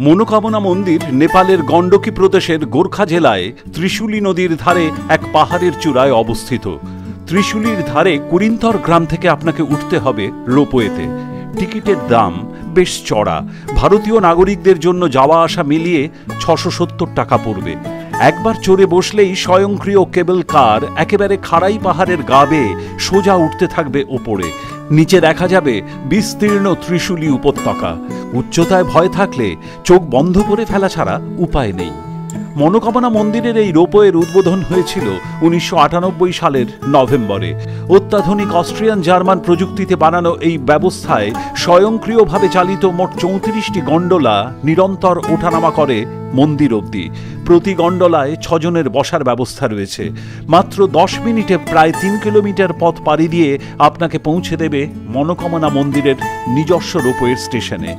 মনোকামনা মন্দির নেপালের গণ্ডকী প্রদেশের গোর্খা জেলায় ত্রিশুলী নদীর ধারে এক পাহাড়ের চূড়ায় অবস্থিত। ত্রিশুলীর ধারে কুরিন্তর গ্রাম থেকে আপনাকে উঠতে হবে রোপওয়েতে। টিকিটের দাম বেশ চড়া, ভারতীয় নাগরিকদের জন্য যাওয়া আসা মিলিয়ে 670 টাকা পড়বে। একবার চড়ে বসলেই স্বয়ংক্রিয় কেবল কার একেবারে খাড়াই পাহাড়ের গা বেয়ে সোজা উঠতে থাকবে ওপরে। নিচে দেখা যাবে বিস্তীর্ণ ত্রিশুলী উপত্যকা। উচ্চতায় ভয় থাকলে চোখ বন্ধ করে ফেলা ছাড়া উপায় নেই। মনোকামনা মন্দিরের এই রোপওয়ের উদ্বোধন হয়েছিল 1998 সালের নভেম্বরে। অত্যাধুনিক অস্ট্রিয়ান জার্মান প্রযুক্তিতে বানানো এই ব্যবস্থায় স্বয়ংক্রিয়ভাবে চালিত মোট 34টি গন্ডোলা নিরন্তর ওঠানামা করে মন্দির অবধি। প্রতি গন্ডোলায় 6 জনের বসার ব্যবস্থা রয়েছে। মাত্র 10 মিনিটে প্রায় 3 কিলোমিটার পথ পাড়ি দিয়ে আপনাকে পৌঁছে দেবে মনোকামনা মন্দিরের নিজস্ব রোপওয়ের স্টেশনে।